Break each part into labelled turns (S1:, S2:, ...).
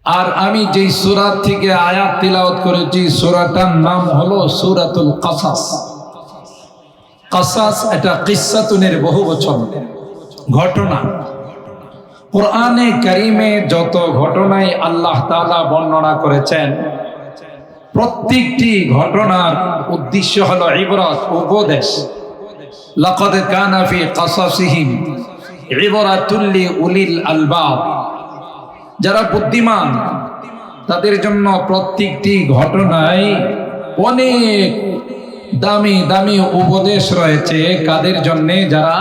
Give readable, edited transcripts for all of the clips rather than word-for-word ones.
S1: আর আমি যেই সূরা থেকে আয়াত তিলাওয়াত করেছি সূরাটার নাম হলো সূরাতুল কাসাস। কাসাস এটা কিসসাতুনের বহুবচন, ঘটনা। কোরআনে কারীমে যত ঘটনাই আল্লাহ তাআলা বর্ণনা করেছেন, প্রত্যেকটি ঘটনার উদ্দেশ্য হলো ইবরাত, উপদেশ। লাকাদ কানা ফি কাসাসিহিম ইবরাতুল লিউলিল আলবাব। যারা বুদ্ধিমান তাদের জন্য প্রত্যেকটি ঘটনায় অনেক দামি দামি উপদেশ রয়েছে। কাদের জন্য? যারা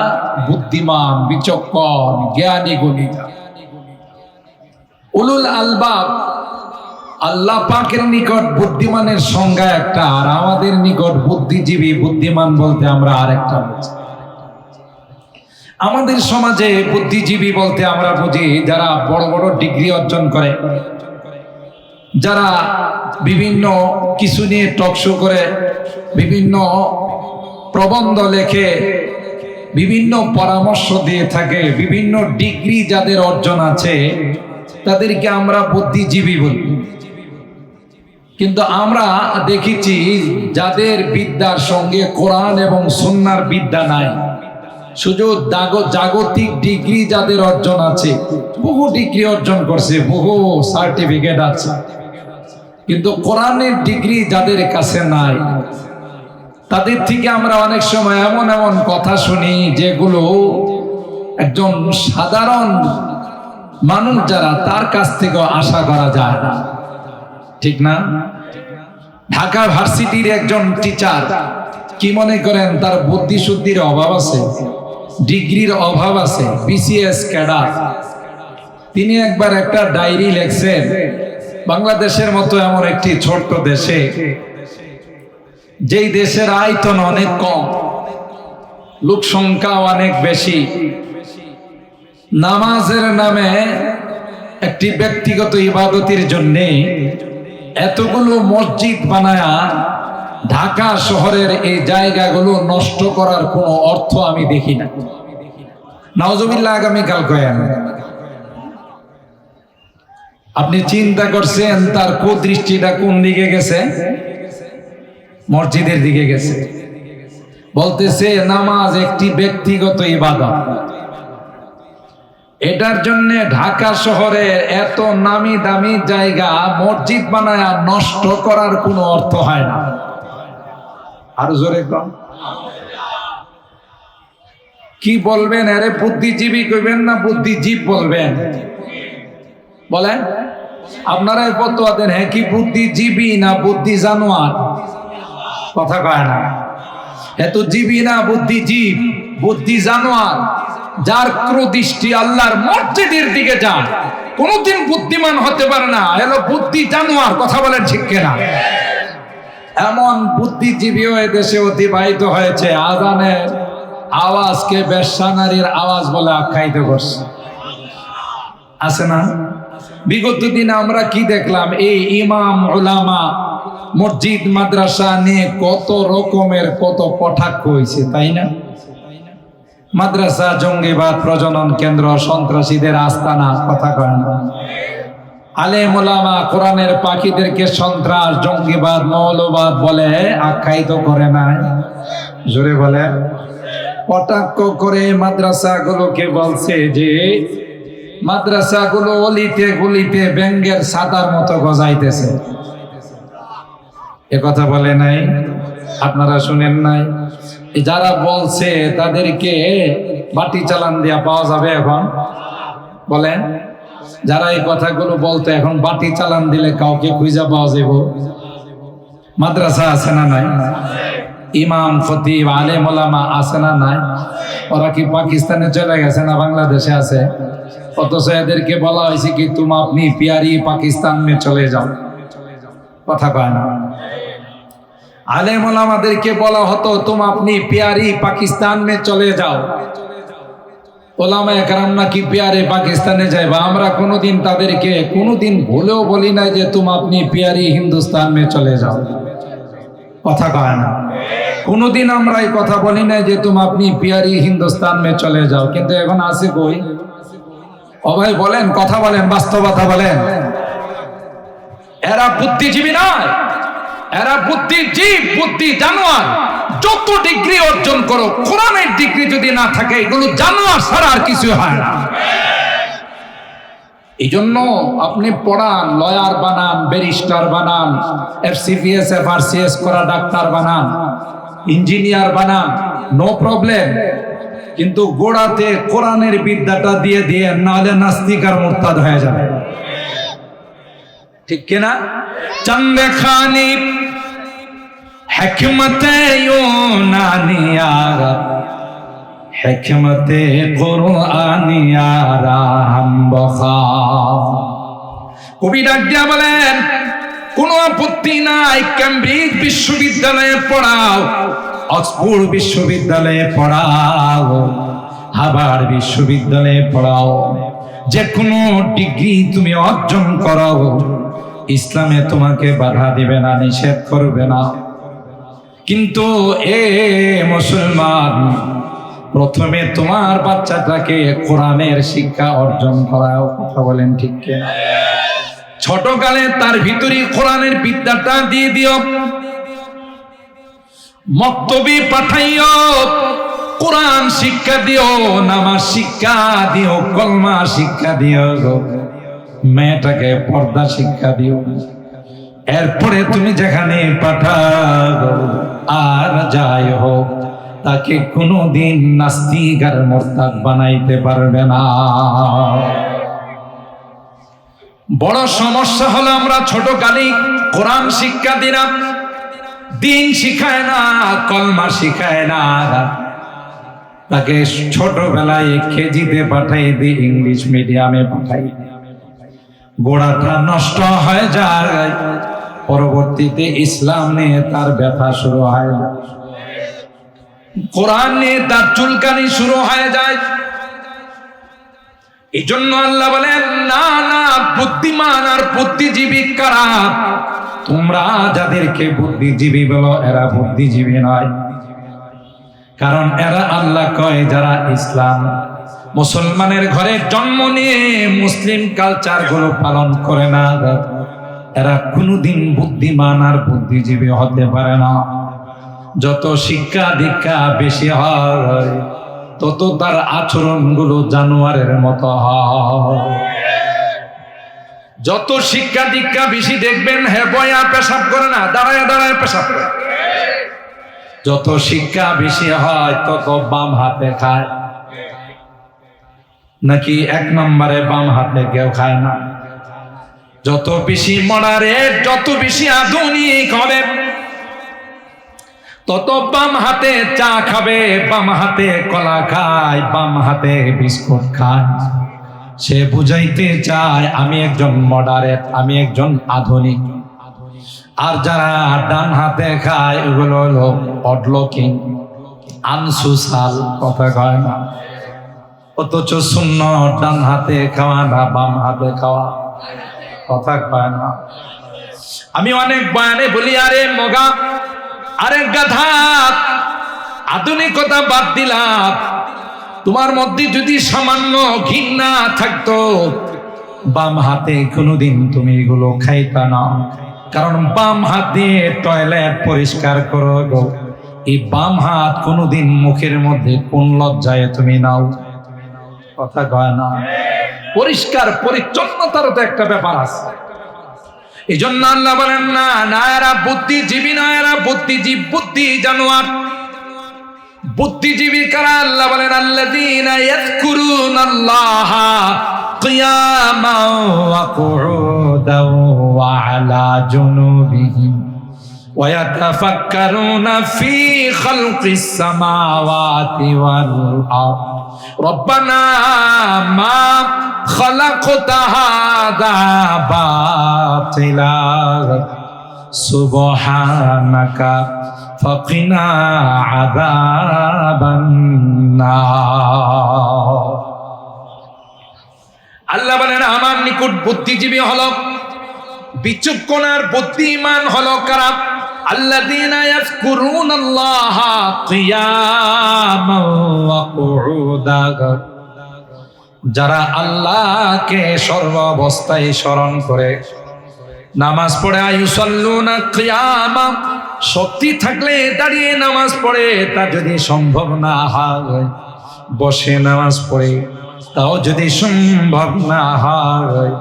S1: বুদ্ধিমান, বিচক্ষণ, জ্ঞানী গুণী। উলুল আলবাব আল্লাহ পাকের নিকট বুদ্ধিমানের সংজ্ঞা একটা, আর আমাদের নিকট বুদ্ধিজীবী, বুদ্ধিমান বলতে আমরা আরেকটা বুঝি। আমাদের সমাজে বুদ্ধিজীবী বলতে আমরা বুঝি যারা বড় বড় ডিগ্রি অর্জন করে, যারা বিভিন্ন কিছু নিয়ে টকশো করে, বিভিন্ন প্রবন্ধ লেখে, বিভিন্ন পরামর্শ দিয়ে থাকে, বিভিন্ন ডিগ্রি যাদের অর্জন আছে তাদেরকে আমরা বুদ্ধিজীবী বলি। কিন্তু আমরা দেখেছি যাদের বিদ্যার সঙ্গে কোরআন এবং সুন্নাহর বিদ্যা নাই, শুধু জাগতিক ডিগ্রি যাদের অর্জন আছে, বহু ডিগ্রি অর্জন করছে, বহু সার্টিফিকেট আছে, কিন্তু কোরআনের ডিগ্রি যাদের কাছে নাই, তাদের থেকে আমরা অনেক সময় এমন এমন কথা শুনি যেগুলো একজন সাধারণ মানুষ যারা, তার কাছ থেকে আশা করা যায় না, ঠিক না? ঢাকা ভার্সিটির একজন টিচার কি মনে করেন তার বুদ্ধি শুদ্ধির অভাব আছে, ডিগ্রির অভাব আছে, বিসিএস ক্যাডার। তিনি একবার একটা ডায়েরি লিখছেন, বাংলাদেশের মতো এমন একটি ছোট্ট দেশে, যেই দেশের আয়তন অনেক কম, লোক সংখ্যা অনেক বেশি, নামাজের নামে একটি ব্যক্তিগত ইবাদতের জন্য এতগুলো মসজিদ বানায়া ঢাকা শহরের এই জায়গাগুলো নষ্ট করার কোনো অর্থ আমি দেখি না। নাউজুবিল্লাহ, আগামীকাল কয়েন আপনি চিন্তা করছেন তার কুদৃষ্টিটা কোন দিকে গেছে? মসজিদের দিকে গেছে। বলতেছে নামাজ একটি ব্যক্তিগত ইবাদত, এটার জন্য ঢাকা শহরের এত নামি দামি জায়গা মসজিদ বানায় নষ্ট করার কোনো অর্থ হয় না। আর জোরে কম কি বলবেন? আরে বুদ্ধিজীবী কইবেন না বুদ্ধিজীব বলবেন? বলেন আপনারা ফতোয়া দেন, হ্যাঁ কি বুদ্ধিজীবী না বুদ্ধি জানোয়ার? কথা কয় না। এত জীবী না বুদ্ধিজীব, বুদ্ধি জানোয়ার। যার ক্রোদৃষ্টি আল্লাহর মসজিদের দিকে যায় কোনদিন বুদ্ধিমান হতে পারে না, এলো বুদ্ধি জানোয়ার। কথা বলেন ঠিক কিনা? এমন বুদ্ধিজীবীও এদেশে অতিবাহিত হয়েছে, আজানের আওয়াজকে বেশ্যা নারীর আওয়াজ বলে আখ্যায়িত করছে, আছে না? বিগত দিনে আমরা কি দেখলাম? এই ইমাম উলামা মসজিদ মাদ্রাসা নিয়ে কত রকমের কত কটাক্ষ হয়েছে, তাই না? মাদ্রাসা জঙ্গিবাদ প্রজনন কেন্দ্র, সন্ত্রাসীদের আস্তানা। কথা কয় না? আলেম ওলামা কোরআনের পাখিদেরকে সন্ত্রাস, জঙ্গিবাদ, মৌলবাদ বলে আখ্যায়িত করে না? জোরে বলে। কটাক্ষ করে মাদ্রাসাগুলোকে বলছে যে মাদ্রাসাগুলো অলিতে গলিতে ব্যাঙের ছাতার মতো গজাইতেছে। এ কথা বলে নাই? আপনারা শুনেন নাই? যারা বলছে তাদেরকে বাটি চালান দিয়া পাওয়া যাবে এখন? বলেন, যারা এই কথাগুলো বলতে এখন বাটি চালান দিলে কাউকে খুঁজে পাওয়া যাব? মাদ্রাসা আছে না নাই? ইমাম খতিব আলেম ওলামা আছে না নাই? ওরা কি পাকিস্তানে চলে গেছে না বাংলাদেশে আছে? অথচ এদেরকে বলা হয়েছে কি তুম আপনি প্যারি পাকিস্তান মে চলে যাও। কথা কয় না? আলেম ওলামাদেরকে বলা হতো তুম আপনি প্যারি পাকিস্তান মে চলে যাও। ওলামায়ে কেরাম নাকি প্যারে পাকিস্তানে যাইবা। আমরা কোনোদিন তাদেরকে কোনোদিন ভুলেও বলি নাই যে তুম আপনি প্যারি হিন্দুস্তান মে চলে যাও। কথা কয় না? কোনোদিন আমরা এই কথা বলি নাই যে তুম আপনি প্যারি হিন্দুস্তান মে চলে যাও। কিন্তু এখন আছে কই? ও ভাই বলেন, কথা বলেন, বাস্তবতা বলেন। এরা বুদ্ধিজীবী নয়, এরা বুদ্ধিজীব, বুদ্ধি জানোয়ার। যত ডিগ্রি অর্জন করো, কোরআনের ডিগ্রি যদি না থাকে, এগুলো জানোয়ার ছাড়া আর কিছু হয় না। এই জন্য আপনি পড়ান, লয়ার বানান, ব্যারিস্টার বানান, FCPS FRCS করা ডাক্তার বানান, ইঞ্জিনিয়ার বানান, নো প্রবলেম। কিন্তু গোড়াতে কোরআনের বিদ্যাটা দিয়ে দিয়ে, নাহলে নাস্তিক আর মুরতাদ হয়ে যাবে। ঠিক কিনা? চন্দে খানি হিকমতে ইউনানিয়ার, হিকমতে কুরআনিয়ার হাম বখা। কবি ডাক দিয়া বলেন, কোনো আপত্তি নাই কেমব্রিজ বিশ্ববিদ্যালয়ে পড়াও, অক্সফোর্ড বিশ্ববিদ্যালয়ে পড়াও, হার্ভার্ড বিশ্ববিদ্যালয়ে পড়াও, যে কোনো ডিগ্রি তুমি অর্জন করাও, ইসলামে তোমাকে বাধা দিবে না, নিষেধ করবে না। কিন্তু এ মুসলমান, প্রথমে তোমার বাচ্চাটাকে কোরআনের শিক্ষা অর্জন করাও। কথা বলেন ঠিক কিনা? ছোটকালে তার ভিতরে কোরআনের বিদ্যাটা দিয়ে দিও, মক্তবে পাঠাইও, কোরআন শিক্ষা দিও, নামাজ শিক্ষা দিও, কলমা শিক্ষা দিও, মেয়েটাকে পর্দা শিক্ষা দিও। এরপরে তুমি যেখানে পাঠাও, আর যাই হোক, তাকে কোনোদিন নাস্তিক আর মুরতাদ বানাইতে পারবে না। বড় সমস্যা হলো আমরা ছোটকালে কোরআন শিক্ষা দিলাম, দিন শিখায় না, কলমা শিখায় না, তাকে ছোটবেলায় কেজিতে পাঠাই দিই, ইংলিশ মিডিয়ামে পাঠাই, গোড়াটা নষ্ট হয়ে যায়। পরবর্তীতে ইসলাম নিয়ে তার ব্যথা শুরু হয়, কোরআন নিয়ে তার চুলকানি শুরু হয়ে যায়। এই জন্য আল্লাহ বলেন, না না, বুদ্ধিমান আর বুদ্ধিজীবী কারা? তোমরা যাদেরকে বুদ্ধিজীবী বলো, এরা বুদ্ধিজীবী নয়। কারণ এরা, আল্লাহ কয়, যারা ইসলাম মুসলমানের ঘরে জন্ম নিয়ে মুসলিম কালচার গুলো পালন করে না, এরা কোনোদিন বুদ্ধিমান আর বুদ্ধিজীবী হতে পারে না। যত শিক্ষা দীক্ষা বেশি হয়, তত তার আচরণ গুলো জানোয়ারের মতো হয়। যত শিক্ষা দীক্ষা বেশি দেখবেন, হ্যাঁ বয়া পেশাব করে না, দাঁড়ায় দাঁড়ায় পেশাব করে। যত শিক্ষা বেশি হয়, তত বাম হাতে খায়, নাকি এক নম্বরে বাম হাতে কেউ খায় না। যত বেশি মডারেট, যত বেশি আধুনিক হবে, তত বাম হাতে চা খাবে, বাম হাতে কলা খায়, বাম হাতে বিস্কুট খায়। সে বুঝাইতে চায় আমি একজন মডারেট, আমি একজন আধুনিক। আর যারা ডান হাতে খায়, ওগুলো হলো অডলকিং, আনসোশাল, কথা কয় না। অথচ সুন্নাত ডান হাতে খাওয়া না, বাম হাতে খাওয়া, কথা কয় না। আমি অনেক বয়ানে বলি, আরে মগা, আরে গাধা, আধুনিকতা বাদ দিলাম, তোমার মধ্যে যদি সামান্য ঘৃণা থাকতো, বাম হাতে কোনোদিন তুমি এগুলো খাইতা না। কারণ বাম হাত দিয়ে টয়লেট পরিষ্কার করো গো, এই বাম হাত কোনোদিন মুখের মধ্যে কোন লজ্জায় তুমি নাও, কথা কয় না। পরিষ্কার পরিচ্ছন্নতারও তো একটা ব্যাপার আছে। এই জন্য আল্লাহ বলেন, না না, এরা বুদ্ধিজীবী নয়, এরা বুদ্ধিজীব, বুদ্ধি জানোয়ার। বুদ্ধিজীবী কারা? আল্লাহ বলেন, আল্লাযীনা ইয়াযকুরুনাল্লাহা কিয়ামান ওয়া কুউদান ওয়া আলা জুনুবিহিম ওয়া ইয়াতাফাক্কারুনা ফী খালকিস সামাওয়াতি ওয়াল আরদ রব্বানা মা খালাকতা হাযা বাতিলা সুবহানাকা ফাকিনা আযাবান নার। আল্লাহ বলেন, আমার নিকট বুদ্ধিজীবী হলো, বিচক্ষণ আর বুদ্ধিমান হলো কারা? আল্লাযীনা ইয়াযকুরুনাল্লাহা কিয়ামান ওয়া কুউদান, যারা আল্লাহকে সর্বাবস্থায় স্মরণ করে, নামাজ পড়ে আয়ুসাল্লুনা কিয়ামা, শক্তি থাকলে দাঁড়িয়ে নামাজ পড়ে, তা যদি সম্ভব না হয় বসে নামাজ পড়ে, তাও যদি সম্ভব না হয়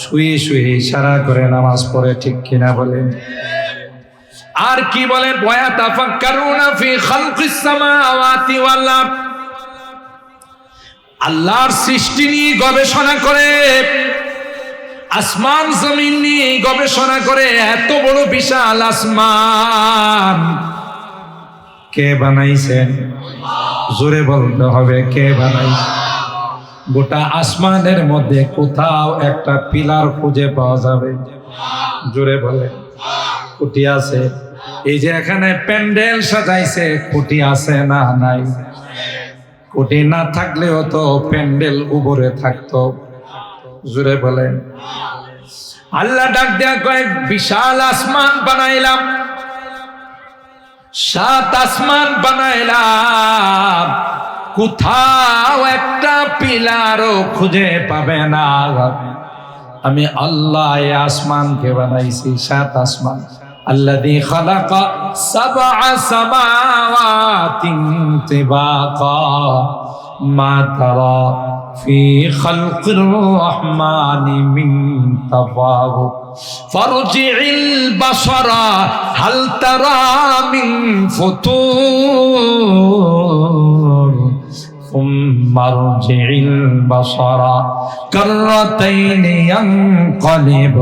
S1: শুয়ে শুয়ে ইশারা করে নামাজ পড়ে। ঠিক কিনা বলেন? আর কি বলে? ওয়া তাফাক্কারুনা ফি খালকিস সামাওয়াতি ওয়াল আরদ, আল্লাহর সৃষ্টি নিয়ে গবেষণা করে, আসমান জমিন নিয়ে গবেষণা করে। এত বড় বিশাল আসমান কে বানাইছেন? জোরে বলতে হবে, কে বানাইছেন? গোটা আসমানের মধ্যে কোথাও একটা পিলার খুঁজে পাওয়া যাবে? জোরে বলে। খুঁটি আছে? এই যে এখানে প্যান্ডেল সাজাইছে, খুঁটি আছে না নাই? খুঁটি না থাকলেও তো প্যান্ডেল উপরে থাকতো। জোরে বলেন। আল্লাহ ডাক দেয়া কয়, বিশাল আসমান বানাইলাম, 7 আসমান বানাইলাম, কোথাও একটা পিলারও খুঁজে পাবে না। আমি আল্লাহ এই আসমানকে বানাইছি, 7 আসমান। আল্লাযী খালাকা 7 সামাওয়াতিন তিবাকা মা তারা ফি খালকির রহমানি মিন তাফাউত ফারজি'ল বাসারা হাল তারা মিন ফুতুর ثم ارجع البصر كرتين ينقلب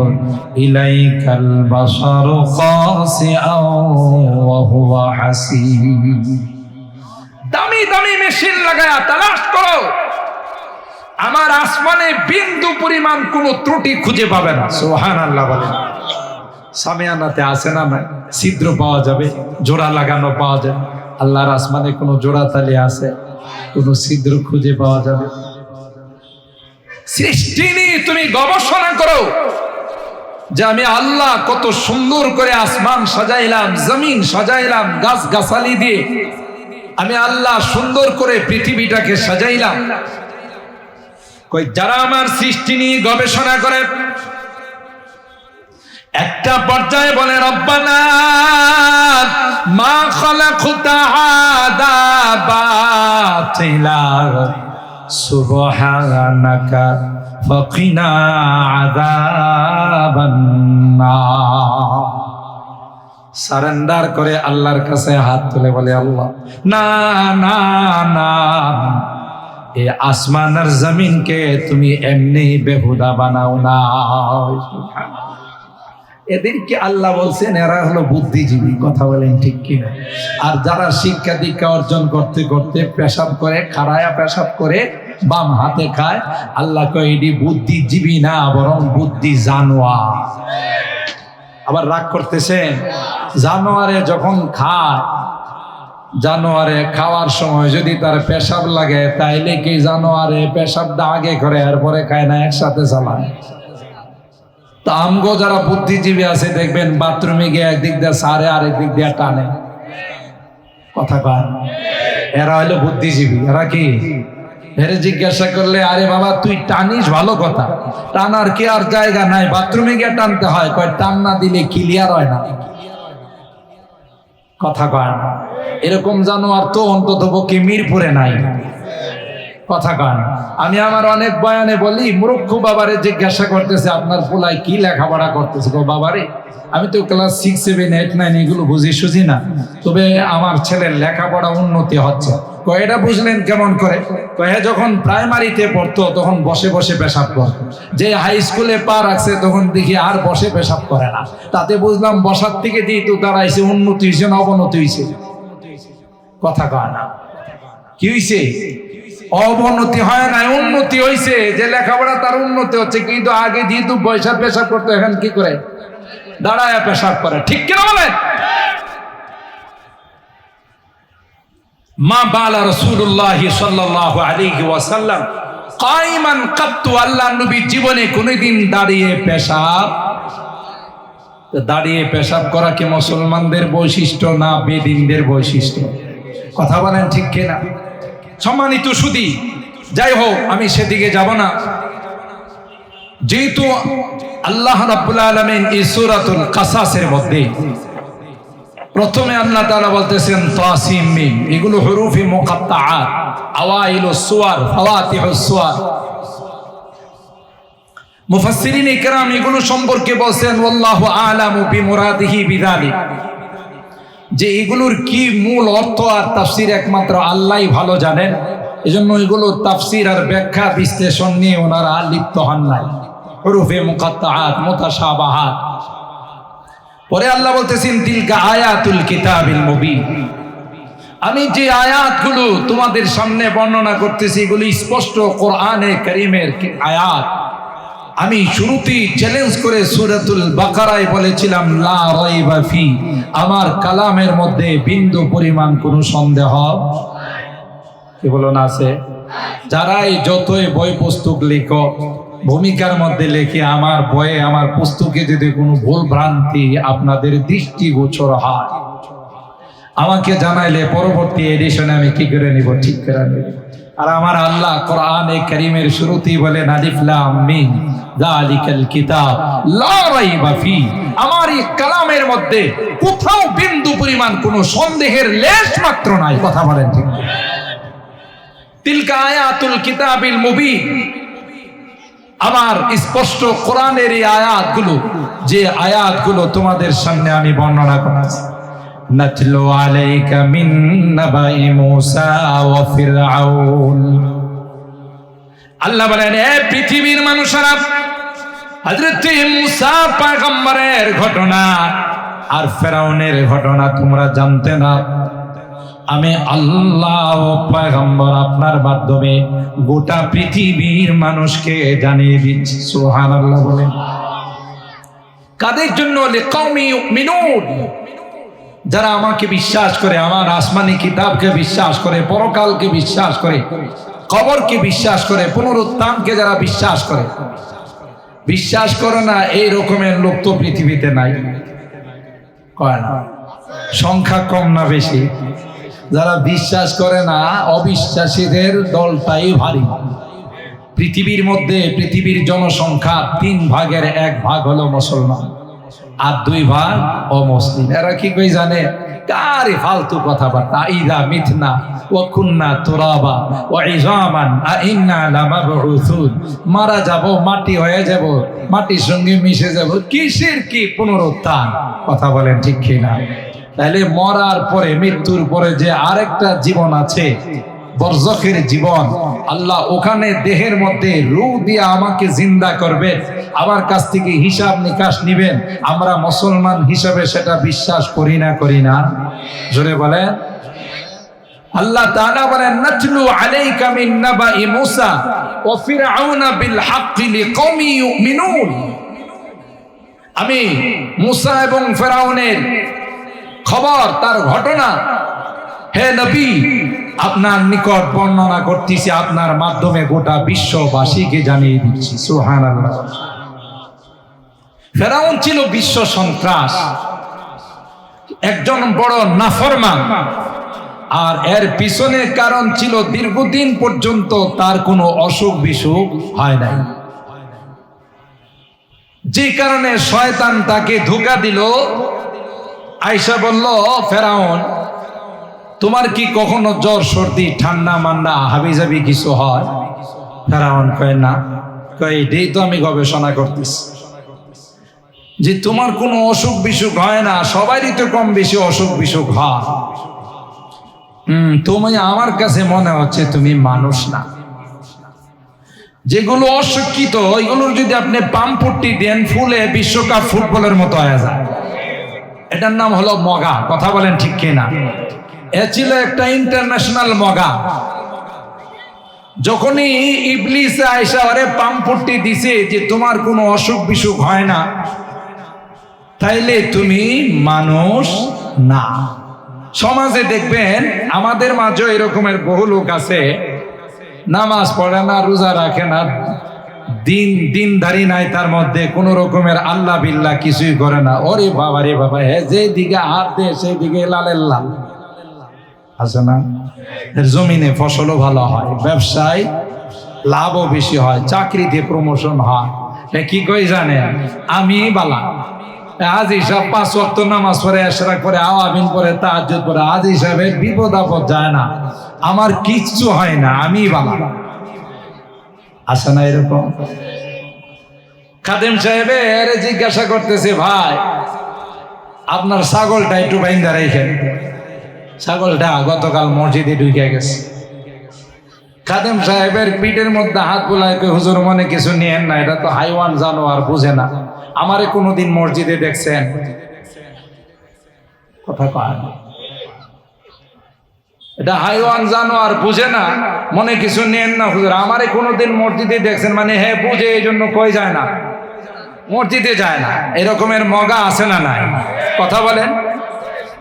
S1: إليك البصر خاسئا وهو حسير। দামি দামি মেশিন লাগায়া তালাশ করো, আমার আসমানে বিন্দু পরিমাণ কোনো ত্রুটি খুঁজে পাবে না। সুবহানাল্লাহ বলেন। সামিয়ানাতে আছে না নাই? ছিদ্র পাওয়া যাবে, জোড়া লাগানো পাওয়া যাবে। আল্লাহর আসমানে কোনো জোড়া তালি আছে? কোন ছিদ্র খুঁজে পাওয়া যাবে? সৃষ্টি নিয়ে তুমি গবেষণা করো যে আমি আল্লাহ কত সুন্দর করে আসমান সাজাইলাম, জমিন সাজাইলাম, গাছ গাছালি দিয়ে আমি আল্লাহ সুন্দর করে পৃথিবীটাকে সাজাইলাম। কই যারা আমার সৃষ্টি নিয়ে গবেষণা করে একটা পর্যায়ে বলে, রব্বানা মা খালাকতা হাদা বাতিলা সুবহানাকা ফাকিনা আযাবান নার। সারেন্ডার করে আল্লাহর কাছে হাত তুলে বলে, আল্লাহ না না না, এই আসমান আর জমিনকে তুমি এমনি বেহুদা বানাও না। এদেরকে আল্লাহ বলছেন এরা হলো বুদ্ধিজীবী। কথা বলেন ঠিক কিনা? আর যারা শিক্ষা দীক্ষা অর্জন করতে করতে পেশাব করে, খাড়ায়া পেশাব করে, বাম হাতে খায়, আল্লাহ কয় এটি বুদ্ধিজীবী না, বরং বুদ্ধি জানোয়ার। আবার রাগ করতেছেন? জানোয়ারে যখন খায়, জানোয়ারে খাওয়ার সময় যদি তার পেশাব লাগে, তাইলে কি জানোয়ারে পেশাবটা আগে করে এরপরে খায় না একসাথে চালায়? তা আমগো যারা বুদ্ধিজীবী আছে দেখবেন বাথরুমে গিয়ে একদিক দিয়ে সারে আরেক দিক দিয়ে টানে। কথা কয়? এরা হলো বুদ্ধিজীবী। এরা কি? এরা জিজ্ঞাসা করলে, আরে বাবা তুই টানিস ভালো কথা, টানার কি আর জায়গা নাই, বাথরুমে গিয়ে টানতে হয়। কয় টান না দিলে ক্লিয়ার হয় না। কথা কয় না? এরকম জানোয়ার তো অন্তত পক্ষে মিরপুরে নাই। কথা কয় না? আমি আমার অনেক বয়ানে বলি, মূর্খ বাবারে জিজ্ঞাসা করতেছে আপনার পোলায় কি লেখাপড়া করতেছে। বাবারে আমি তো ক্লাস 6, 7, 8, 9 এগুলো বুঝি সুঝি না, তবে আমার ছেলের লেখাপড়া উন্নতি হচ্ছে। এটা বুঝলেন কেমন করে? যখন প্রাইমারিতে পড়তো তখন বসে বসে পেশাব করতো, যে হাই স্কুলে পা রাখছে তখন দেখি আর বসে পেশাব করে না। তাতে বুঝলাম বসার থেকে যেহেতু দাঁড়াইছে, উন্নতি হয়েছে না অবনতি হয়েছে? কথা কয় না? কি হয়েছে? অবনতি হয় না, উন্নতি হয়েছে। যে লেখাপড়া তার উন্নতি হচ্ছে, কিন্তু আগে যেহেতু বৈশাখ পেশাব করতো, এখন কি করে? দাঁড়ায় পেশাব করে। ঠিক কিনা বলেন? মা বালা রাসূলুল্লাহ সাল্লাল্লাহু আলাইহি ওয়াসাল্লাম কাইমান কাত্তু, আল্লাহর নবী জীবনে কোনদিন দাঁড়িয়ে পেশাব করা কি মুসলমানদের বৈশিষ্ট্য না বেদিনদের বৈশিষ্ট্য? কথা বলেন ঠিক কিনা? সম্মানিত সুধী, যাই হোক আমি সেদিকে যাব না। যেহেতু আল্লাহ রাব্বুল আলামিন এই সূরাতুল কাসাসের মধ্যে প্রথমে আল্লাহ তাআলা বলতেছেন তাসিম মিম, এগুলো হুরুফে মুকাত্তাআত, আওয়াইলুস সুওয়ার, ফাওয়াতিহুস সুওয়ার। মুফাসসিরিন ইকরাম এগুলো সম্পর্কে বলেন ওয়াল্লাহু আ'লামু বিমুরাদিহি বিযালিক, যে এগুলোর কি মূল অর্থ আর তাফসীর একমাত্র আল্লাহই ভালো জানেন। এজন্য এগুলোর তাফসীর আর ব্যাখ্যা বিশ্লেষণ নিয়ে ওনারা লিপ্ত হন নাই। হুরুফে মুকাত্তাআত, মুতাশাবাহাত। পরে আল্লাহ বলতেছেন তিলকা আয়াতুল কিতাবিল মুবিন, আমি যে আয়াতগুলো তোমাদের সামনে বর্ণনা করতেছি এগুলি স্পষ্ট কোরআনে কারীমের আয়াত। আমি শুরুতেই চ্যালেঞ্জ করে সূরাতুল বাকারায় বলেছিলাম লা রাইবা ফি, আমার কালামের মধ্যে বিন্দু পরিমাণ কোনো সন্দেহ কি বলো না আছে। যারাই যতই বই পুস্তক লিখো, ভূমিকার মধ্যে লেখে আমার বইয়ে আমার পুস্তকে যদি কোনো ভুল ভ্রান্তি আপনাদের দৃষ্টিগোচর হয় আমাকে জানাইলে পরবর্তী এডিশনে আমি কি করে নিব, ঠিক করে নিব। আর আমার আল্লাহ কোরআনে কারীমের শুরুতেই বলেন আলিফ লাম মিম যালিকাল কিতাব লা রাইবা ফি, আমার এই কালামের মধ্যে কোথাও বিন্দু পরিমাণ কোনো সন্দেহের লেশ মাত্র নাই। কথা বলেন ঠিক? তিলকা আয়াতুল কিতাবিল মুবিন, আমার স্পষ্ট কোরআনের এই আয়াতগুলো, যে আয়াতগুলো তোমাদের সামনে আমি বর্ণনা করেছি। নাতলু আলাইকা মিন নাবাই মূসা ওয়া ফিরআউন, আল্লাহ বলেন এ পৃথিবীর মানুষেরা, হযরত মূসা পয়গম্বরের ঘটনা আর ফেরাউনের ঘটনা তোমরা জানতে না, আমি আল্লাহ পয়গম্বর আপনার মাধ্যমে গোটা পৃথিবীর মানুষকে জানিয়ে দিচ্ছি। সুবহানাল্লাহ বলেন। কাদের জন্য? লিকাউমি ইউমিনুন, যারা আমাকে বিশ্বাস করে, আমার আসমানি কিতাবকে বিশ্বাস করে, পরকালকে বিশ্বাস করে, কবরকে বিশ্বাস করে, পুনরুত্থানকে যারা বিশ্বাস করে। বিশ্বাস করে না এই রকমের লোক তো পৃথিবীতে নাই, কয় না? সংখ্যা কম না বেশি? যারা বিশ্বাস করে না অবিশ্বাসীদের দলটাই ভারী। পৃথিবীর মধ্যে পৃথিবীর জনসংখ্যা 3 ভাগের 1 ভাগ হলো মুসলমান আর 2 ভাগ অমুসলিম। এরা কি কই জানে? কারে ফালতু কথাবার্তা। ইদা মিথনা ওয়া কুন্না তুরাবা ওয়া ইজামান আ ইন্না লামাবউসুন, মারা যাব, মাটি হয়ে যাব, মাটির সঙ্গে মিশে যাব, কিসের কি পুনরুত্থান? কথা বলেন ঠিক কি না? তাহলে মরার পরে, মৃত্যুর পরে যে আরেকটা জীবন আছে, বরজখের জীবন, আল্লাহ ওখানে দেহের মধ্যে রূহ দিয়ে আমাকে জিন্দা করবে, আমার কাছ থেকে হিসাব নিকাশ নিবেন। আমরা মুসলমান হিসাবে সেটা বিশ্বাস করি না? করি না? জোরে বলেন। আল্লাহ তাআলা বলেন নাতলু আলাইকা মিন নাবাই মূসা ওয়া ফিরআউনা বিল হাক্কি লিকাওমি ইউমিনুন, আমি মূসা এবং ফেরাউনের খবর, তার ঘটনা হে নবী আপনার নিকট বর্ণনা করতেছি, আপনার মাধ্যমে গোটা বিশ্ববাসীকে জানিয়ে দিচ্ছি। সুবহানাল্লাহ। ফেরাউন ছিল বিশ্ব সন্ত্রাস, একজন বড় নাফরমান, আর এর পিছনে কারণ ছিল দীর্ঘদিন পর্যন্ত তার কোনো অসুখ বিসুখ হয় নাই, যে কারণে শয়তান তাকে ধোঁকা দিল। আয়েশা বলল, ফেরাউন তোমার কি কখনো জ্বর সর্দি ঠান্ডা মান্ডা হাবিজাবি কিছু হয়? ফেরাউন কয় না। কয় এটাই তো আমি গবেষণা করতেছি, যে তোমার কোনো অসুখ বিসুখ হয় না, সবারই তো কম বেশি অসুখ বিসুখ হয়। তুমি, আমার কাছে মনে হচ্ছে তুমি মানুষ না। যেগুলো অশিক্ষিত এগুলোর যদি আপনি পাম্পটি দেন, ফুলে বিশ্বকাপ ফুটবলের মতো হয়ে যায়। এটার নাম হলো মগা। কথা বলেন ঠিক কিনা? এ ছিল একটা ইন্টারন্যাশনাল মগা। যখনই ইবলিস আয়েশা ওরে পাম্পটি দিছে যে তোমার কোনো অসুখ বিসুখ হয় না, তাইলে তুমি মানুষ না। সমাজে দেখবেন আমাদের মাঝে এরকমের বহু লোক আছে, নামাজ পড়ে না, রোজা রাখে না, দিনদারি নাই তার মধ্যে, কোন রকমের আল্লাহ বিল্লাহ কিছুই করে না। ওরে বাবা রে বাবা, যেদিকে হাত দেয় সেই দিকে লালের লাল আছে না? এর জমিনে ফসলও ভালো হয়, ব্যবসায় লাভও বেশি হয়, চাকরিতে প্রমোশন হয়, কি কই জানেন? আমি বালা আজ হিসাব 5 ওয়াক্ত নামাজ পড়ে, এশরাক পড়ে, আওয়াবিন পড়ে, তাহাজ্জুদ পড়ে, আজ হিসাবে বিপদ আপদ যায় না, আমার কিচ্ছু হয় না, আমি বালা। আসে না এরকম? খাদেম সাহেবের জিজ্ঞাসা করতেছে, ভাই আপনার ছাগলটা একটু বাইন্দা রেখেন। ছাগলটা গতকাল মসজিদে ঢুকে গেছে। খাদেম সাহেবের পিঠের মধ্যে হাত বুলায় কই, হুজুর মনে কিছু নিয়েন না, এটা তো হাইওয়ান জানোয়ার, বুঝে না। আমারে কোনোদিন মসজিদে দেখছেন? কথা কয় না। এটা হাইওয়ান জানোয়ার, বুঝে না, মনে কিছু নিয়েন না হুজুর। আমারে কোনোদিন মসজিদে দেখছেন মানে হ্যাঁ বুঝে, এই জন্য কই যায় না, মসজিদে যায় না। এরকমের মগা আছে না নাই? কথা বলেন।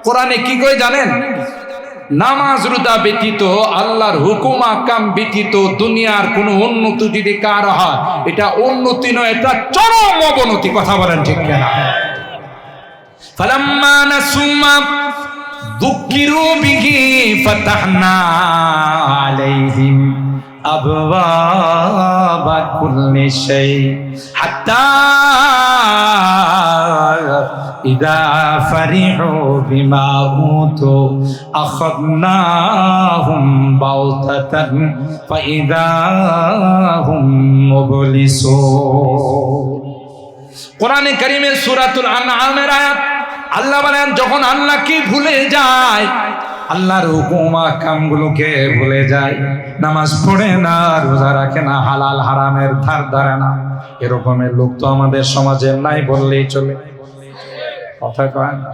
S1: কোরআনে কি কই জানেন? নামাজ রোজা ব্যতীত, আল্লাহর হুকুম আহকাম ব্যতীত দুনিয়ার কোন উন্নতি যদি কার হয়, এটা উন্নতি নয়, এটা চরম অবনতি। কথা বলেন ঠিক কিনা? ফালাম্মা নাসু মা যুকিরু বিহি ফাতাহনা আলাইহিম আবওয়াবা কুল্লি শাই হাত্তা ইযা ফারিহু বিমা উতু আখাযনাহুম বাগতাতান ফাইযা হুম মুবলিসুন। কোরআনে কারীমের সূরাতুল আনআমের আয়াত, আল্লাহ বলেন যখন আল্লাহ কি ভুলে যায়, আল্লাহর হুকুম আহকামগুলোকে ভুলে যায়, নামাজ পড়ে না, রোজা রাখে না, হালাল হারামের ধার ধারে না, এরকমের লোক তো আমাদের সমাজে নাই বললেই চলে। কথা কয় না?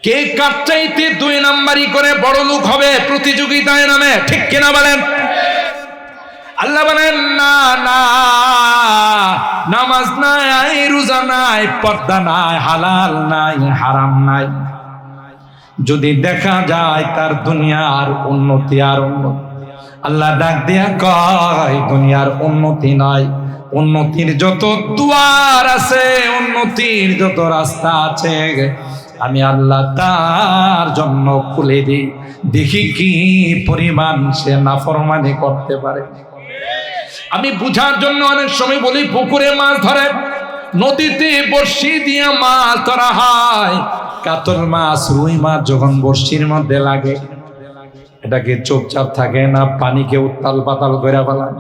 S1: কে কার চাইতে 2 নাম্বারি করে বড় লোক হবে প্রতিযোগিতায় নামে, ঠিক কিনা বলেন? আল্লাহ বলেন না না, নামাজ নাই, রোজা নাই, পর্দা নাই, হালাল নাই, হারাম নাই, যদি দেখা যায় তার দুনিয়ার উন্নতি আর উন্নতি। আল্লাহ ডাক দিয়া কয়, দুনিয়ার উন্নতি নাই, উন্নতির যত দুয়ার আছে, উন্নতির যত রাস্তা আছে, আমি আল্লাহ তার জন্য খুলে দিই, দেখি কি পরিমাণ সে নাফরমানি করতে পারে। আমি বুঝার জন্য অনেক সময় বলি, পুকুরে মাছ ধরে, নদীতে বড়শি দিয়ে মাছ ধরা হয়, কাতল মাছ, রুই মাছ যখন বড়শির মধ্যে লাগে, এটাকে চুপচাপ থাকে না, পানিকে উত্তাল পাতাল করে ফেলায়।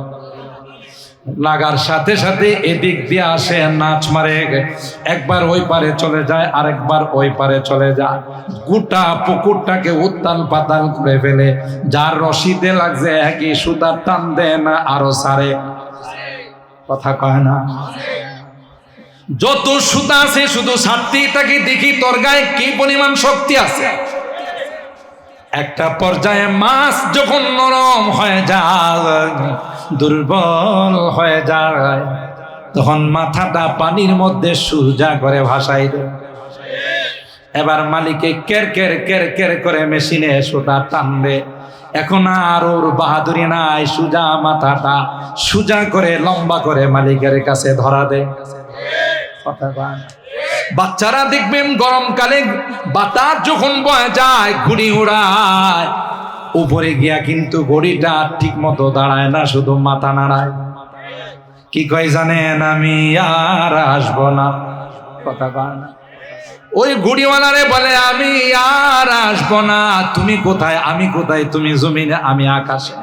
S1: লাগার সাথে সাথে এদিক দিয়ে আসে, নাচ মারে, একবার ওই পারে চলে যায়, আরেকবার ওই পারে চলে যায়, গোটা পুকুরটাকে উত্তাল পাতাল করে ফেলে। যার রশিতে লাগছে একই সুতার টান দেয় না, আরো সারে। কথা কয় না? যত সুতা আছে শুধু ছাড়তেই তাকে, দেখি তোর গায়ে কি পরিমাণ শক্তি আছে। একটা পর্যায়ে মাছ যখন নরম হয়ে যায়, দুর্বল হয়ে যায়, তখন মাথাটা পানির মধ্যে সোজা করে ভাসাই দেয়। এবার মালিকে কের কের কের কের করে মেশিনে সুতা টানবে, এখন আর ওর বাহাদুরি নাই, সোজা মাথাটা সোজা করে লম্বা করে মালিকের কাছে ধরা দেয়। বাচ্চারা দেখবেন গরমকালে বাতাস যখন বয়ে যায়, ঘুড়ি উড়ায়, উপরে গিয়া কিন্তু ঘড়িটা ঠিক মতো দাঁড়ায় না, শুধু মাথা নাড়ায়। কি কয় জানেন? আমি আর আসবো না। কথা কয় না? ওই ঘুড়িওয়ালারে বলে, আমি আর আসবো না, তুমি কোথায়? আমি কোথায়? তুমি জমিনে, আমি আকাশে।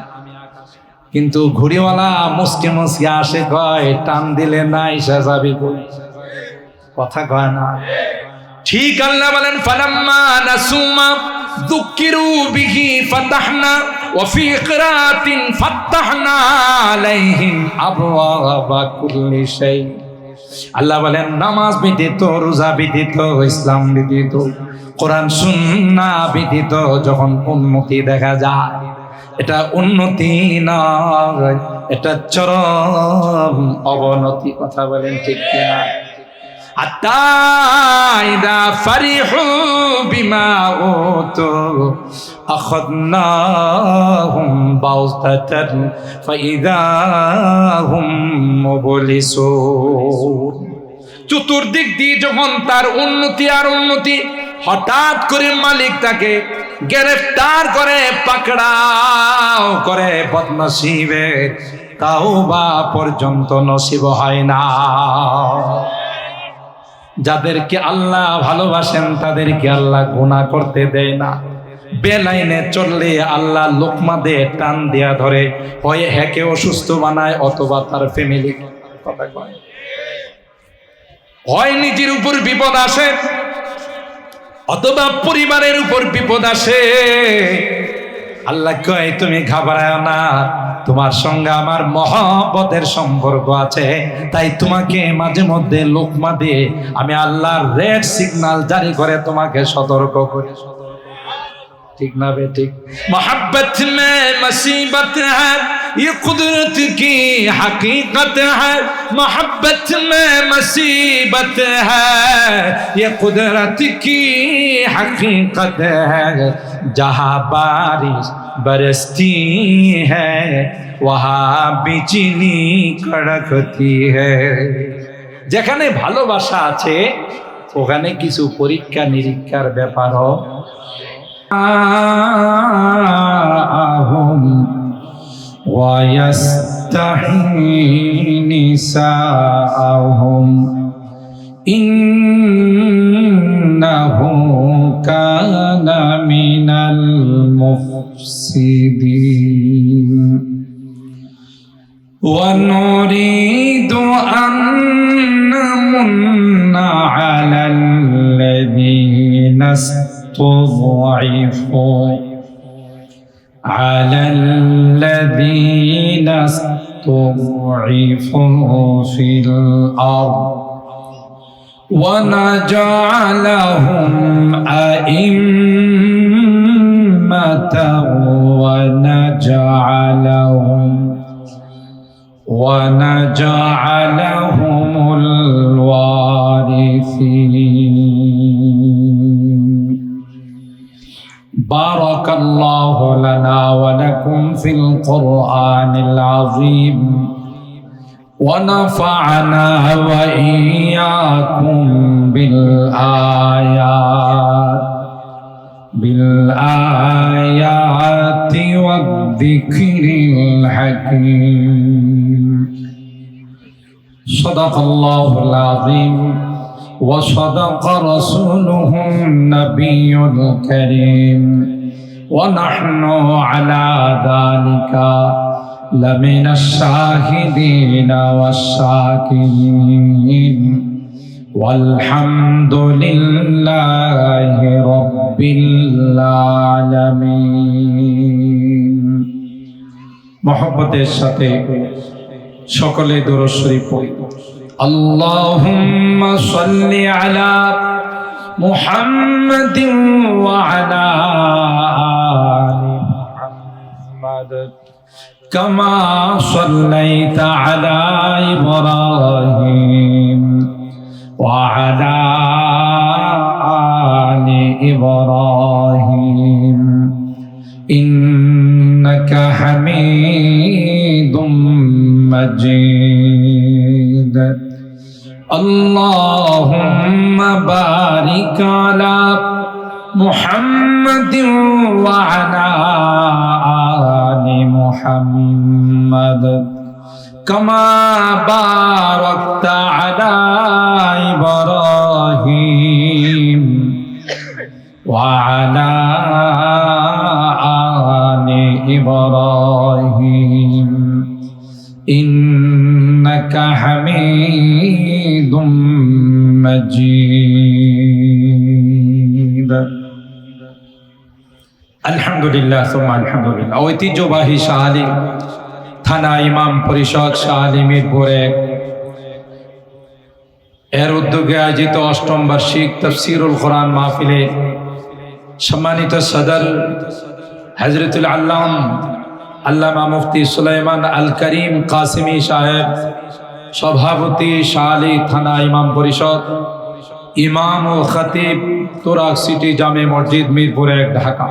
S1: কিন্তু ঘুড়িওয়ালা মুসকে মুসকে আসে, কয় টান দিলে না এসে যাবি। কথা কয় না? ঠিক আল্লাহ বলেন, ফালাম্মা নাসু মা যুকিরু বিহি ফাতাহনা ওয়া ফি কিরাতিন ফাতাহনা আলাইহিম আবওয়াবা কুল্লি শাই। আল্লাহ বলেন নামাজ ব্যতীত, রোজা ব্যতীত, ইসলাম ব্যতীত, কোরআন সুন্নাহ ব্যতীত যখন উন্নতি দেখা যায়, এটা উন্নতি নয়, এটা চরম অবনতি। কথা বলেন ঠিক কিনা? হাত্তা ইযা ফারিহু বিমা উতু আখাযনাহুম বাগতাতান ফাইযা হুম মুবলিসুন। চতুর্দিক দিয়ে যখন তার উন্নতি আর উন্নতি, হঠাৎ করে মালিক তাকে গ্রেফতার করে, পাকড়াও করে, বদনসিবে তাওবা পর্যন্ত নসিব হয় না। যাদেরকে আল্লাহ ভালোবাসেন তাদেরকে আল্লাহ গুনাহ করতে দেয় না। বেলাইনে চললে আল্লাহ লোকমা দিয়ে টান দিয়া ধরে, হয় একে অসুস্থ বানায় অথবা তার ফ্যামিলি, হয় নিজের উপর বিপদ আসে অথবা পরিবারের উপর বিপদ আসে। আল্লাহ কয় তুমি ঘাবড়াও না, তোমার সঙ্গে আমার মহব্বতের সম্পর্ক আছে, তাই তোমাকে মাঝে মধ্যে লোকমা দিয়ে আমি আল্লাহর রেড সিগন্যাল জারি করে তোমাকে সতর্ক করি। ठीक ना बेटी, मोहब्बत में मुसीबत है ये कुदरत की हकीकत है, मोहब्बत में मुसीबत है ये कुदरत की हकीकत है, जहाँ बारिश बरसती है वहाँ बिजली कड़कती है। যেখানে ভালোবাসা আছে ওখানে কিছু পরীক্ষা নিরীক্ষার ব্যাপারও ويستحيي نساءهم إنه كان من المفسدين ونريد أن نمن على الذين استضعفوا في الأرض ونجعلهم أئمة ونجعلهم الوارثين. بارك الله لنا ولكم في القرآن العظيم ونفعنا وإياكم بالآيات والذكر الحكيم. صدق الله العظيم وصدق رسوله النبي الكريم ونحن على ذلك لمن الشاهدين والشاكرين والحمد لله رب العالمين. محبতের সাথে সকলে দুরূদ শরীফ পড়ি। اللهم صل على محمد وعلى آل محمد كما صليت على إبراهيم وعلى آل إبراهيم إنك حميد مجيد. اللهم بارك على محمد وعلى آل محمد كما باركت على إبراهيم وعلى آل إبراهيم إنك حميد مجيد. আলহামদুলিল্লাহ সুম্মা আলহামদুলিল্লাহ। ঐতিহ্যবাহী শাহ আলী থানা ইমাম পরিষদ শাহ আলী মিরপুর এর উদ্যোগে আয়োজিত অষ্টম বার্ষিক তাফসীরুল কোরআন মাহফিলে সম্মানিত সদর হযরতুল আল্লাম আল্লামা মুফতি সুলাইমান আল করিম কাসিমি সাহেব, সভাপতি শাহ আলী থানা ইমাম পরিষদ, ইমাম ও খতিব তুরাগ সিটি জামে মসজিদ মিরপুর 1 ঢাকা,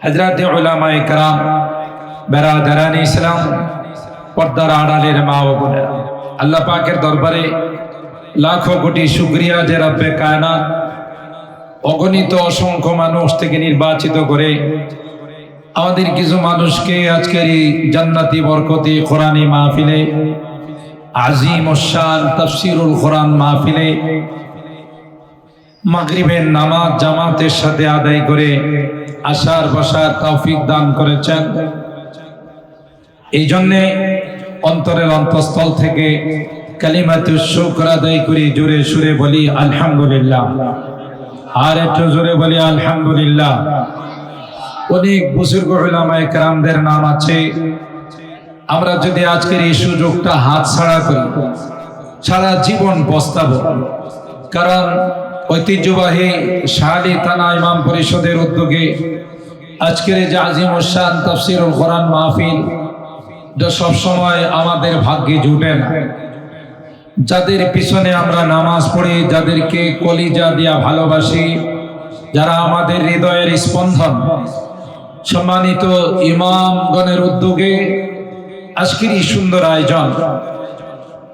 S1: হযরত উলামায়ে কেরাম, বেরাদারানে ইসলাম, পর্দার আড়ালের মা ও বোনেরা, আল্লাহ পাকের দরবারে লাখো কোটি শুকরিয়া যে রব্বে কায়নাত অগণিত অসংখ্য মানুষ থেকে নির্বাচিত করে আমাদের কিছু মানুষকে আজকের এই জান্নাতি বরকতি কোরআনী মাহফিলে, আজিম শান তাফসীরুল কোরআন মাহফিলে মাগরিবের নামাজ জামাতের সাথে আদায় করে আসার বসার তৌফিক দান করেছেন। এই জন্যে অন্তরের অন্তঃস্থল থেকে কালিমাতুশ শুকর আদায় করি, জোরে সুরে বলি আলহামদুলিল্লাহ। আর একটু জোরে বলি আলহামদুলিল্লাহ। অনেক বুজুর্গ উলামায়ে কেরামদের নাম আছে। আমরা যদি আজকের এই সুযোগটা হাতছাড়া করি, সারা জীবন পস্তাবো। কারণ ঐতিহ্যবাহী শাহলী থানা ইমাম পরিষদের উদ্যোগে আজকের এই যে আজিম শান তাফসীরুল কোরআন মাহফিল, এটা সবসময় আমাদের ভাগ্যে জুটে না। যাদের পিছনে আমরা নামাজ পড়ি, যাদেরকে কলিজা দিয়া ভালোবাসি, যারা আমাদের হৃদয়ের স্পন্দন, সম্মানিত ইমামগণের উদ্যোগে আজকের এই সুন্দর আয়োজন।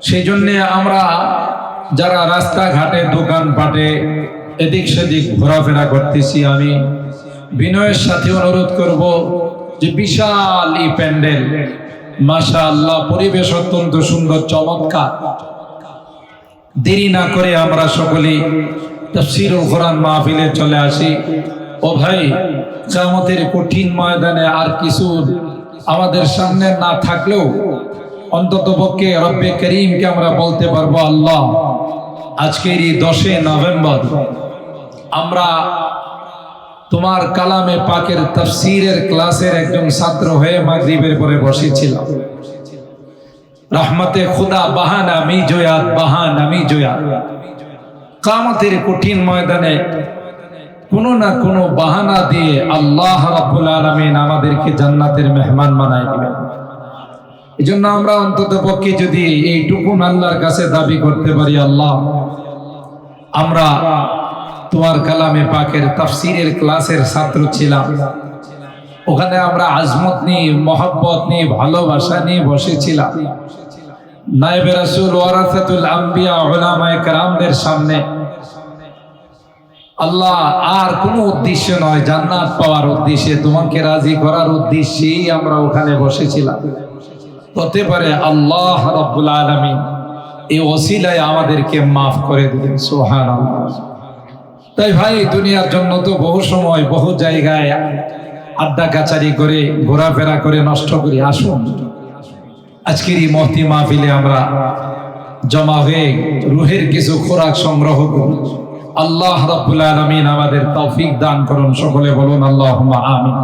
S1: সেই জন্যে আমরা যারা রাস্তাঘাটে দোকানপাটে এদিক সেদিক ঘোরাফেরা করতেছি, আমি বিনয়ের সাথে অনুরোধ করব যে বিশাল এই প্যান্ডেল, মাশাআল্লাহ, পরিবেশ অত্যন্ত সুন্দর, চমৎকার। দেরি না করে আমরা সকলেই তাফসীরুল কোরআন মাহফিলে চলে আসি। ও ভাই, কিয়ামতের কঠিন ময়দানে আর কিছু আমাদের সামনে না থাকলেও অন্ততপক্ষে রব্বে করিমকে আমরা বলতে পারবো, আল্লাহ, আজকের এই 10 নভেম্বর আমরা তোমার কালামে পাকের তাফসীরের ক্লাসের একজন ছাত্র হয়ে মাগরিবের পরে বসেছিলাম। রহমতে খুদা বাহানা মি জোয়াত, বাহানা মি জোয়াত। কিয়ামতের কঠিন ময়দানে কোনো না কোনো বাহানা দিয়ে আল্লাহ রাব্বুল আলামিন আমাদেরকে জান্নাতের মেহমান বানায় দিবেন। এই জন্য আমরা অন্ততপক্ষে যদি এইটুকু আল্লাহর কাছে দাবি করতে পারি, আল্লাহ, আমরা তোমার কালামে পাকের তাফসীরের ক্লাসের ছাত্র ছিলাম, ওখানে আমরা আজমত নিয়ে, মহব্বত নিয়ে, ভালোবাসা নিয়ে বসেছিলাম। নায়েবে রাসূল, ওয়ারাসাতুল আম্বিয়া, উলামায়ে কেরামদের সামনে আল্লাহ আর কোনো উদ্দেশ্য নয়, জান্নাত পাওয়ার উদ্দেশ্যে, তোমাকে রাজি করার উদ্দেশ্যেই আমরা ওখানে বসেছিলাম। হতে পারে আল্লাহ রাব্বুল আলামিন এই ওসিলায় আমাদেরকে মাফ করে দিবেন। সুবহানাল্লাহ। তাই ভাই, দুনিয়ার জন্য তো বহু সময় বহু জায়গায় আড্ডা কাচারি করে ঘোরাফেরা করে নষ্ট করি। আসুন আজকের এই মহতি মাহফিলে আমরা জমা হয়ে রুহের কিছু খোরাক সংগ্রহ করি। আল্লাহ রাব্বুল আলামিন আমাদের তৌফিক দান করুন। সকলে বলুন আল্লাহুম্মা আমিন।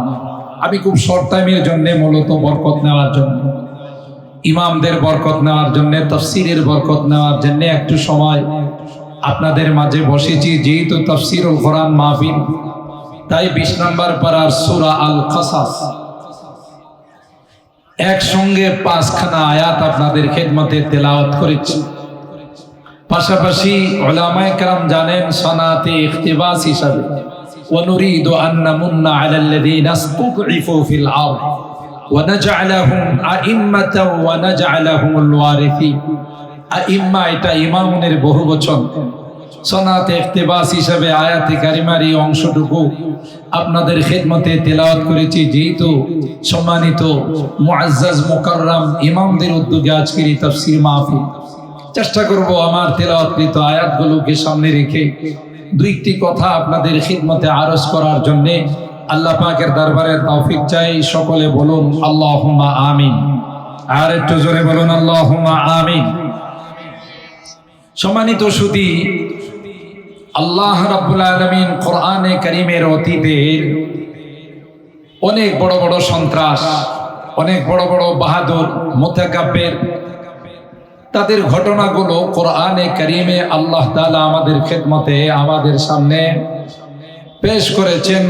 S1: আমি খুব শর্ট টাইমের জন্য, মূলত বরকত নেওয়ার জন্য, ইমামদের বরকত নেওয়ার জন্য, তাফসীরের বরকত নেওয়ার জন্য একটু সময় আপনাদের মাঝে বসেছি। যেহেতু তাফসীরুল কোরআন মাহফিল, তাই 20 নম্বর পারার সূরা আল কাসাস একসঙ্গে 5খানা আয়াত আপনাদের খেদমতে তেলাওয়াত করেছি। পাশাপাশি উলামায়ে কেরাম জানেন, সনাতে ইখতিবাস হিসাবে ওয়ানুরিদু আন নামুন্না আলাল্লাযীনা ইসতুদঈফু ফিল আরদ ওয়া নাজআলাহুম আইম্মাতাও ওয়া নাজআলাহুমুল ওয়ারিসিন। আইম্মা এটা ইমামের বহুবচন। সনাতে ইখতিবাস হিসাবে আয়াতে কারিমার এই অংশটুকু আপনাদের খেদমতে তেলাওয়াত করেছি। যেহেতু সম্মানিত মুআজ্জাজ মুকাররম ইমামদের উদ্যোগে আজকের এই তাফসীর মাহফিল, চেষ্টা করব আমার তেলাওয়াতকৃত আয়াতগুলোকে সামনে রেখে 2টি কথা আপনাদের খিদমতে আরজ করার জন্য আল্লাহ পাকের দরবারে তৌফিক চাই। সকলে বলুন আল্লাহুম্মা আমিন। আর একটু জোরে বলুন আল্লাহুম্মা আমিন। সম্মানিত সুধী, আল্লাহ রাব্বুল আলামিন কোরআনে কারীমের অতীতের অনেক বড় বড় সন্ত্রাস, অনেক বড় বড় বাহাদুর মুতাকাব্বির, তাদের ঘটনাগুলো কোরআনে কারীমে আল্লাহ তাআলা আমাদের খেদমতে, আমাদের সামনে পেশ করেছেন।